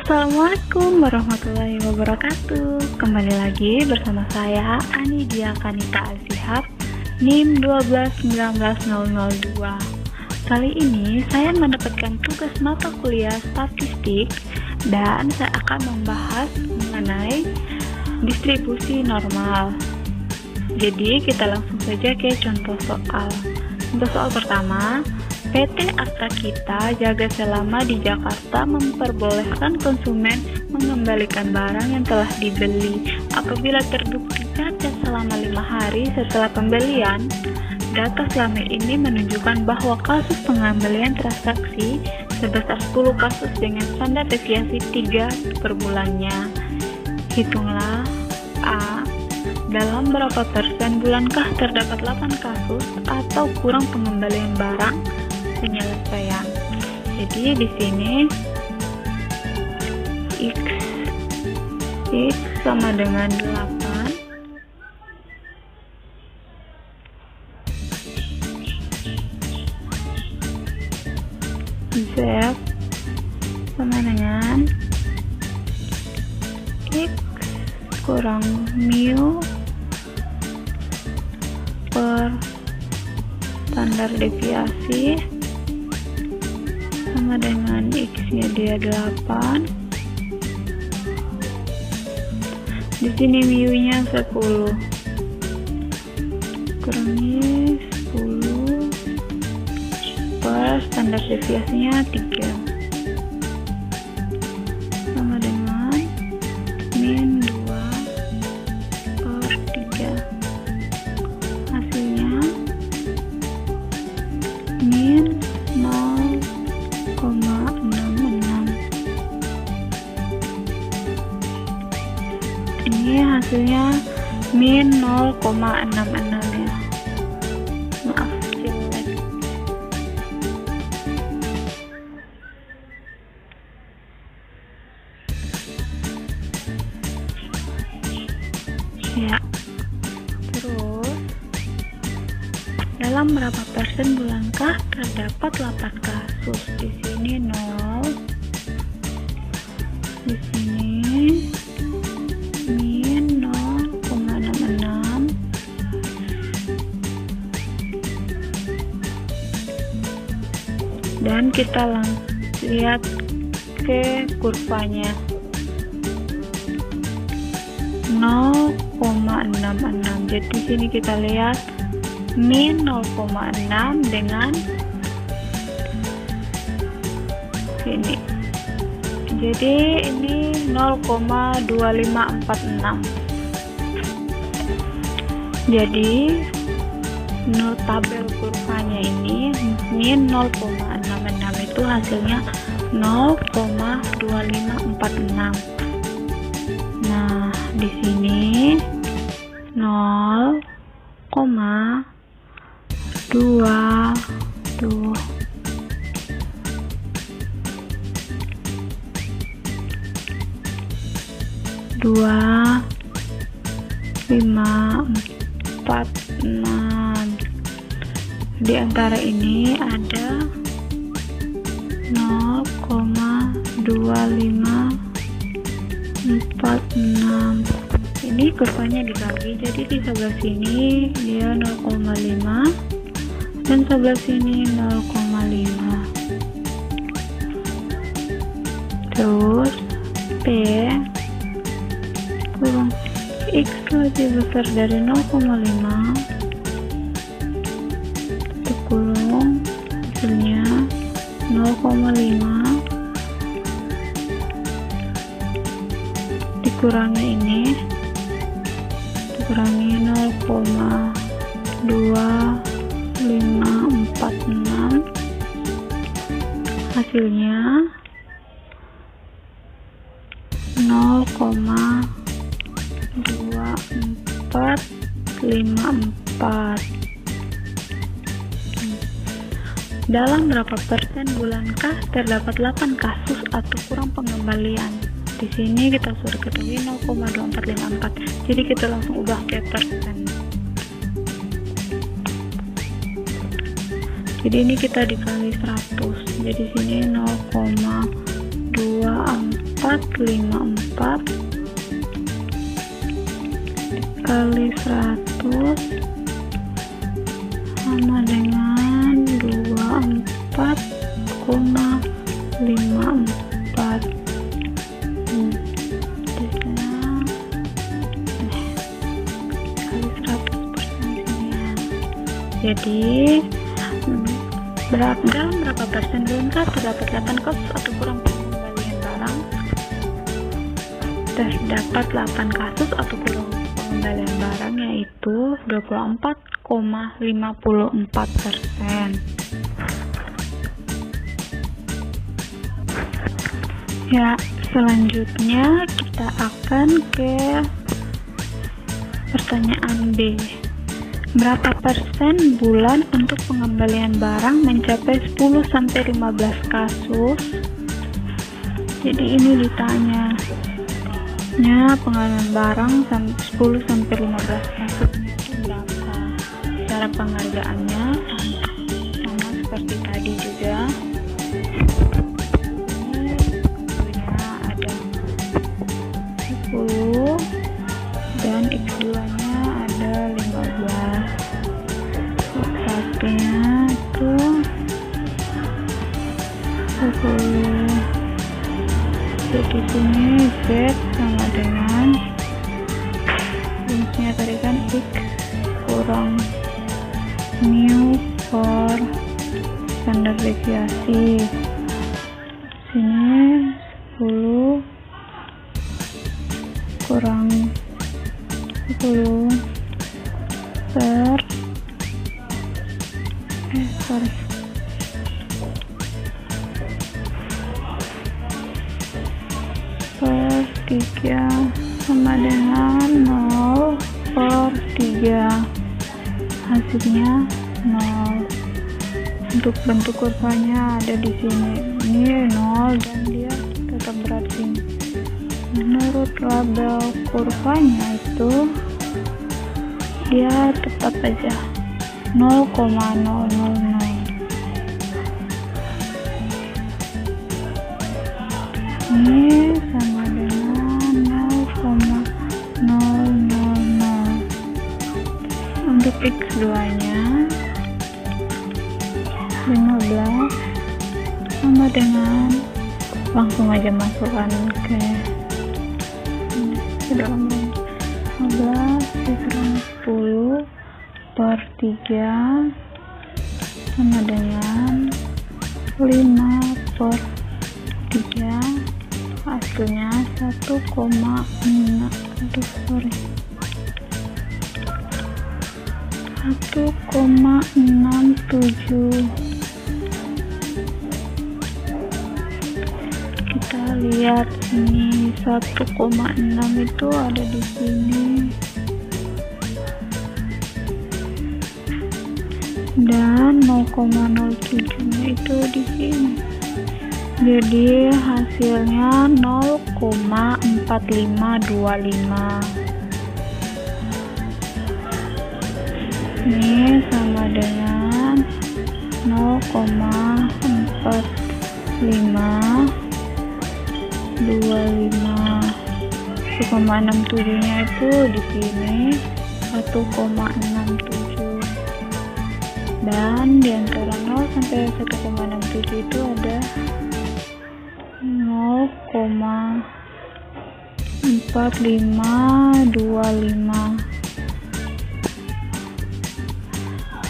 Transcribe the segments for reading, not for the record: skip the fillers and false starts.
Assalamualaikum warahmatullahi wabarakatuh. Kembali lagi bersama saya Anidia Kanita Al-Sihab, NIM 1219002. Kali ini saya mendapatkan tugas mata kuliah statistik dan saya akan membahas mengenai distribusi normal. Jadi kita langsung saja ke contoh soal. Contoh soal pertama, PT Astra Kita Jaga Selama di Jakarta memperbolehkan konsumen mengembalikan barang yang telah dibeli apabila terbukti cacat selama 5 hari setelah pembelian. Data selama ini menunjukkan bahwa kasus pengembalian transaksi sebesar 10 kasus dengan standar deviasi 3 per bulannya. Hitunglah A. Dalam berapa persen bulankah terdapat 8 kasus atau kurang pengembalian barang penyelesaian. Jadi di sini X sama dengan 8, Z sama dengan X kurang mu per standar deviasi sama dengan X nya dia 8. Di sini mu nya 10 kurangi 10 per standar deviasinya 3 sama dengan min 2 per 3. Hasilnya min 0,66. Ini hasilnya min 0,66 ya. Maaf jelek. Ya. Terus dalam berapa persen bulankah terdapat 8 kasus? Di sini 0, di sini min 0,66, dan kita lihat ke kurvanya 0,66. Jadi di sini kita lihat min 0,6 dengan ini. Jadi ini 0,2546. Jadi tabel kurvanya ini min 0,66 itu hasilnya 0,2546. Nah, di sini 0,2546. Di antara ini ada 0,2546. Ini kurvanya dibagi, jadi di sebelah sini dia 0,5 dan sebelah sini 0,5. Terus P kurang X lebih besar dari 0,5 kurung hasilnya 0,5 dikurangi ini, dikurangi 0,2546, hasilnya 0,2454. Dalam berapa persen bulankah terdapat 8 kasus atau kurang pengembalian? Di sini kita sudah ketahui 0,2454. Jadi kita langsung ubah ke persen. Jadi ini kita dikali 100. Jadi sini 0,24 2454 kali 100 sama dengan 24,54. Kali 100% sini ya. Jadi dalam berapa persen belumkah terdapat 8 kasus atau kurang pengembalian barang? Terdapat 8 kasus atau kurang pengembalian barang, yaitu 24,54%. Ya, selanjutnya kita akan ke pertanyaan B. Berapa persen bulan untuk pengembalian barang mencapai 10-15 kasus? Jadi ini ditanya pengembalian barang 10-15 kasus itu berapa? Cara penghargaannya sama seperti tadi juga. Ini ada 10 dan X2 nya ada 15. Satunya itu 10. Jadi sini Z sama dengan rumusnya tadi kan X kurang mu per standar deviasi. Sini 10 kurang 10 per per 3 sama dengan 0 per 3, hasilnya 0. Untuk bentuk kurvanya ada di sini, ini 0 dan dia tetap berat sini. Menurut label kurvanya itu dia tetap aja 0,000. Ini sama dengan 0,000. Untuk X2 nya 15 sama dengan, langsung aja masukkan ke dalam 15 dikurang 10 per 3 sama dengan 5 per 3, hasilnya 1,67. Kita lihat ini 1,6 itu ada di sini dan 0,07 nya itu di sini. Jadi hasilnya 0,4525. Ini sama dengan 0,4525. 1,67 nya itu di sini 1,67, dan di antara 0 sampai 1,67 itu ada 0,4525.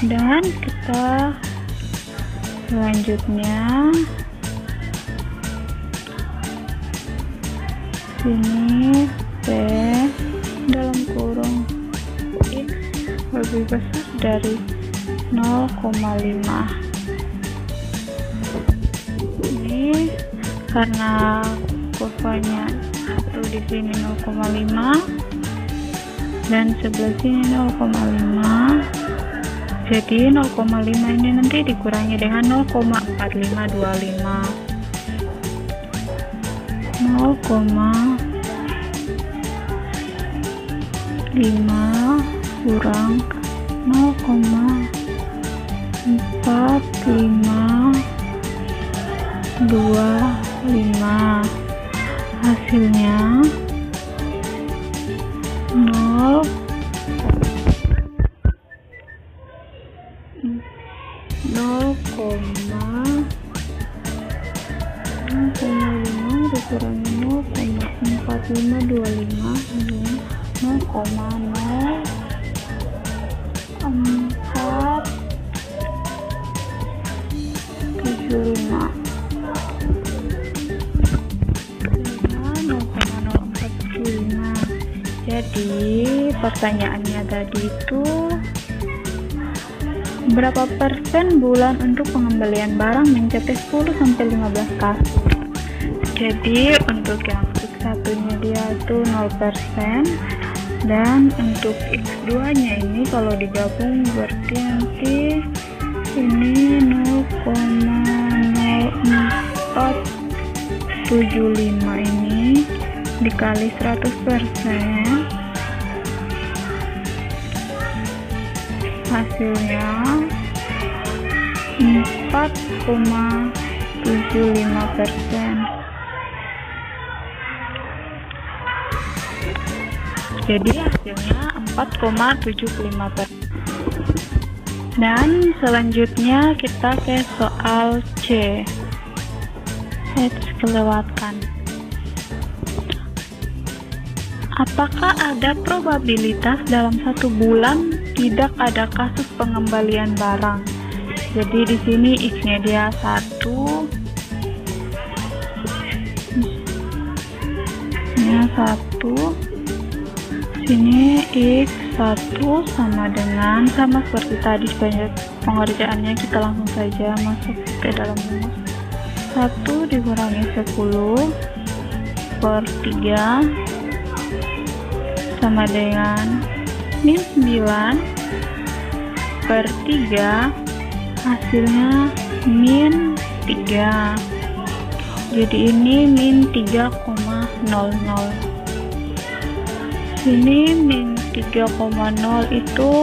Dan kita selanjutnya sini P dalam kurung X lebih besar dari 0,5. Ini karena kurvanya satu di sini 0,5 dan sebelah sini 0,5, jadi 0,5 ini nanti dikurangi dengan 0,4525. 0,5 kurang 0,4525 Hasilnya 0,5 dikurangi 0,4525 0,0475. Jadi pertanyaannya tadi itu berapa persen bulan untuk pengembalian barang mencapai 10-15 kasus. Jadi untuk yang X1 nya dia itu 0%, dan untuk X2 nya ini kalau digabung berarti nanti ini 0,0475 ini dikali 100%, hasilnya 4,75%. Jadi hasilnya 4,75%. Dan selanjutnya kita ke soal C. Kelewatan. Apakah ada probabilitas dalam 1 bulan tidak ada kasus pengembalian barang? Jadi di sini X-nya dia 1. Ini 1. Sini X1 sama seperti tadi pengerjaannya, kita langsung saja masuk ke dalam rumus. 1 dikurangi 10 per 3 sama dengan min 9 per 3, hasilnya min 3. Jadi ini min 3,00. Sini min 3,0 itu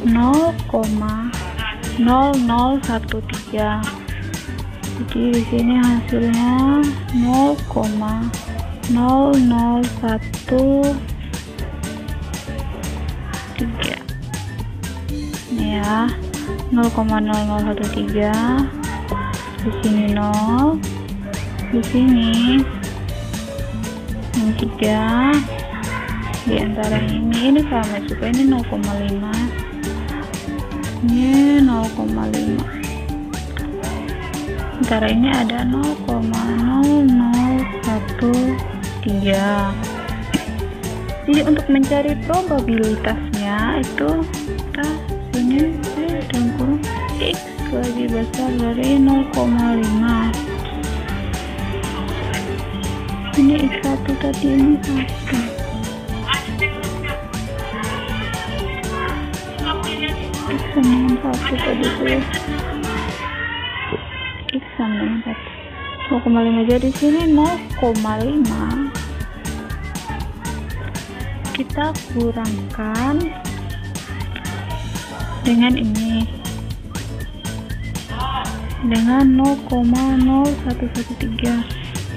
0,0013. Jadi di sini hasilnya 0,0013. Ini ya, 0,0013. Di sini 0. Di sini ini 3. Di antara ini sama juga, ini 0,5. Ini 0,5. Antara ini ada 0,0013. Jadi untuk mencari probabilitasnya itu kita sini dalam kurung X lebih besar dari 0,5. Ini X1 tadi, ini 1. X sama dengan 1 tadi tuh. X sama dengan 1. 0,5, jadi sini 0,5 kita kurangkan dengan ini, dengan 0,0113.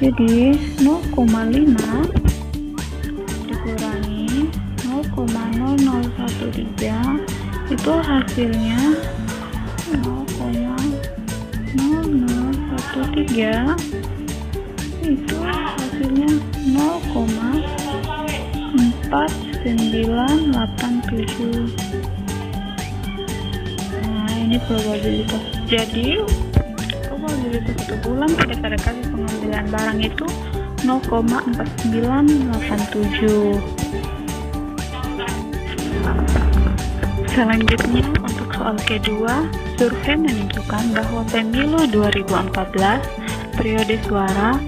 Jadi 0,5 dikurangi 0,0013 itu hasilnya 0,0013, itu hasilnya 0,4987. Nah, ini probabilitas. Jadi probabilitas 1 bulan tidak ada kasus pengambilan barang itu 0,4987. Selanjutnya untuk soal kedua, survei menunjukkan bahwa pemilu 2014 periode suara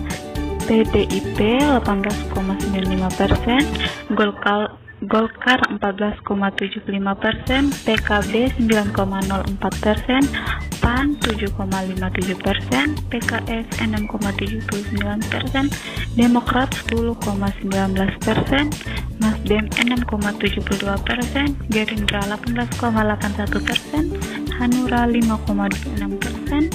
PDIP 18,95%, Golkar 14,75%, PKB 9,04%, PAN 7,57%, PKS 6,79%, Demokrat 10,19%, Nasdem 6,72%, Gerindra 18,81%, Hanura 5,26%,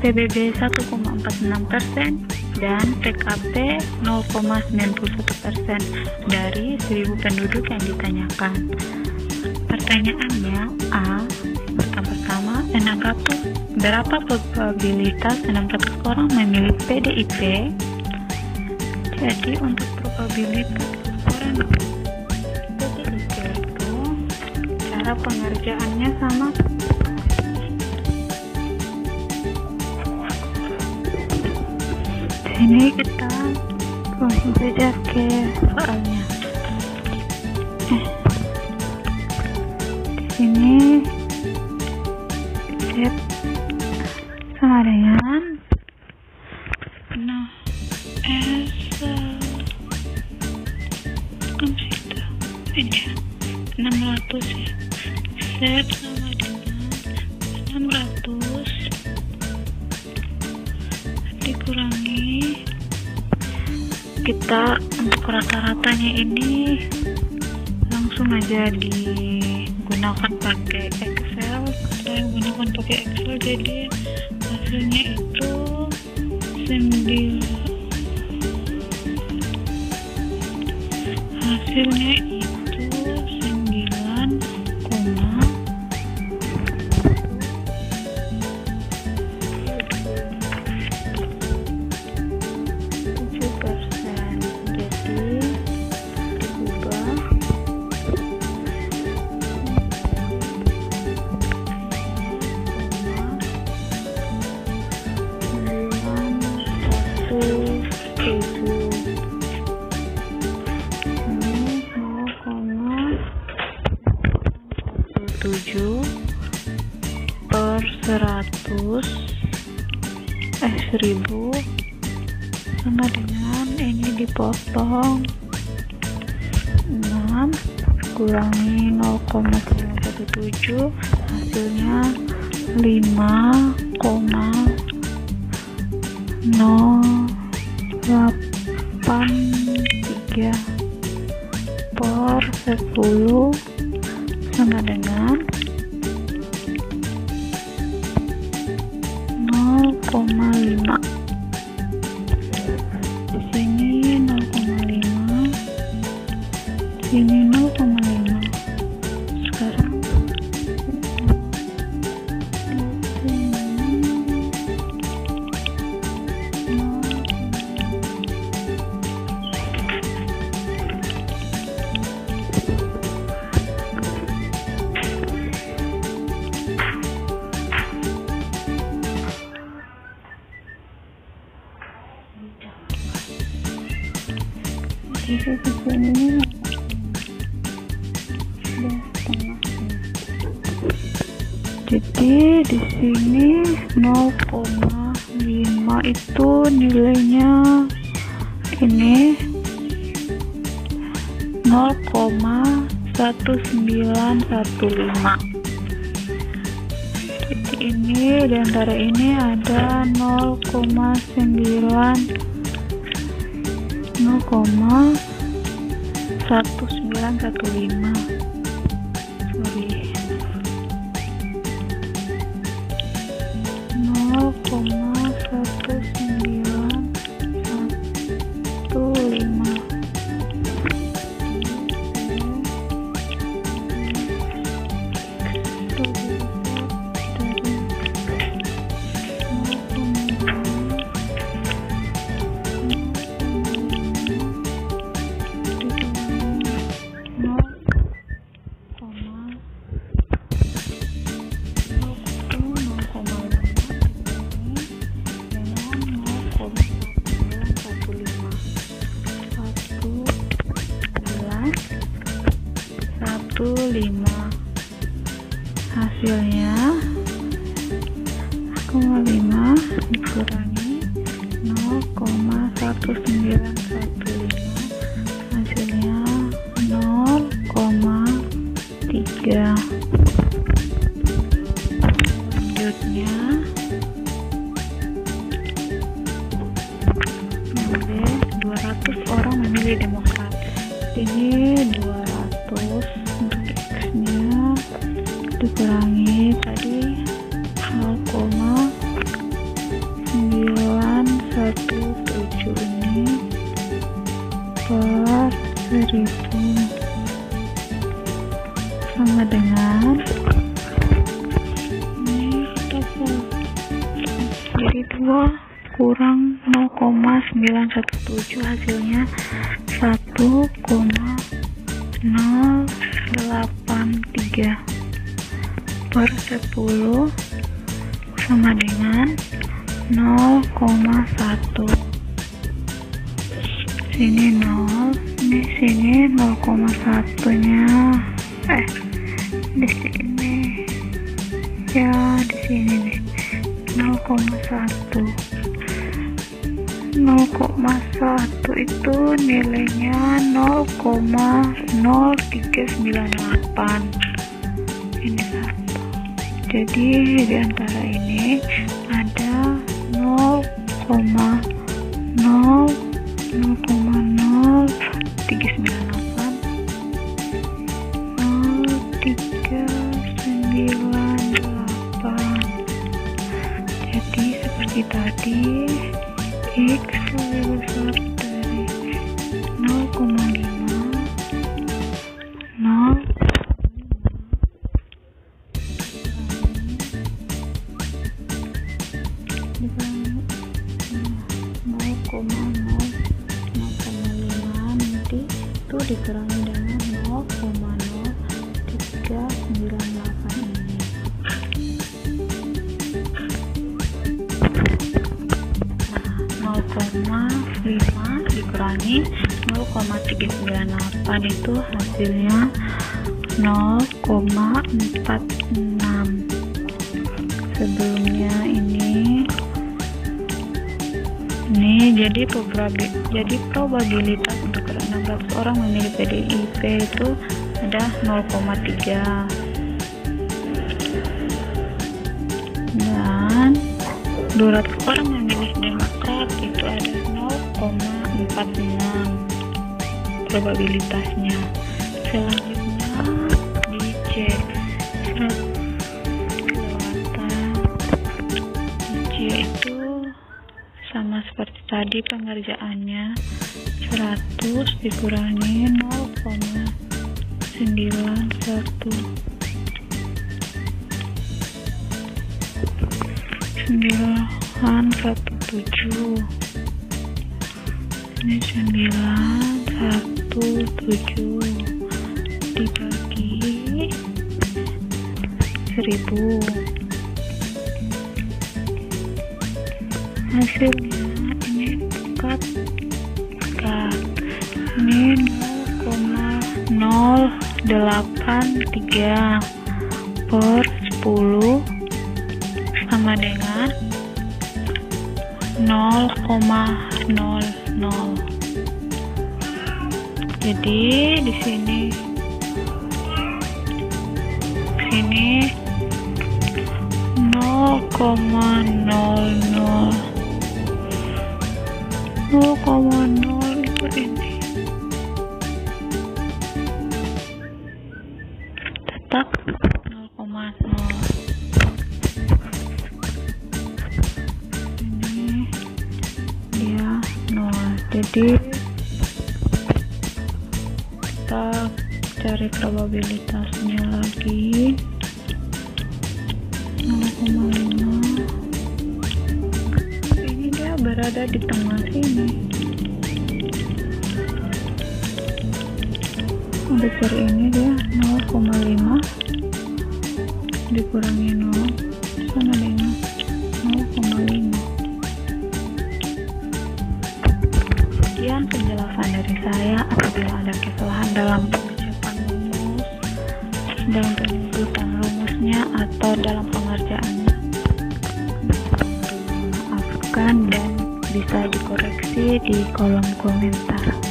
PBB 1,46%, dan PKB 0,91% dari 1000 penduduk yang ditanyakan. Pertanyaannya A. Yang pertama, berapa probabilitas 600 orang memilih PDIP? Jadi untuk probabilitas orang PDIP itu cara pengerjaannya sama. Ini kita langsung saja ke soalnya. Di sini set sama dengan ini 600 ya. Set sama dengan 600 dikurangi, kita untuk rata-ratanya ini langsung aja digunakan pakai Excel. Saya gunakan pakai Excel, jadi hasilnya itu 9,7. Per 1000 sama dengan ini dipotong 6 kurangi 0,917, hasilnya 5,083 per 10 sama dengan 0,5. Di sini 0,5, di sini 0,5. Sekarang jadi di sini 0,5 itu nilainya ini 0,1915. Jadi ini di antara ini ada 0,1915. Sorry. 0,1915. Hasilnya 0,5 dikurangi 0,1915, hasilnya 0,3. Selanjutnya ada 200 orang memilih Demokrat. Ini 200 untuk X nya dikurangi tadi sama dengan ini kita jadi 2 kurang 0,917 hasilnya 1,083 per 10 sama dengan 0,1. Sini 0, di sini 0,1 nya di sini ya, di sini nih 0,1 itu nilainya 0,0398. Ini satu, jadi di antara ini ada 0,0398. Jadi seperti tadi, X lebih besar dari 0,5 nanti itu dikurangi dengan 0,0398 ini. Nah, 0,5 dikurangi 0,398 itu hasilnya 0,46. Sebelumnya ini jadi probabilitas untuk 16 orang memilih PDIP itu ada 0,3, dan 200 orang memilih Demokrat itu ada 0,46 probabilitasnya. Selanjutnya dicek itu sama seperti tadi pengerjaannya, 100 dikurangi 0,917. Ini 917 dibagi 1000, hasilnya ini dekat, ini 0,083 per 10 sama dengan 0,00. Jadi di sini 0,0 itu ini tetap 0,0. Ini dia 0. Jadi kita cari probabilitasnya lagi, 0,5. Ini dia berada di tengah sini. Besar ini dia 0,5 dikurangi 0 sama dengan 0,5. Sekian penjelasan dari saya. Apabila ada kesalahan dalam pengucapan rumus, dalam penyebutan rumusnya atau dalam pengerjaannya, maafkan dan bisa dikoreksi di kolom komentar.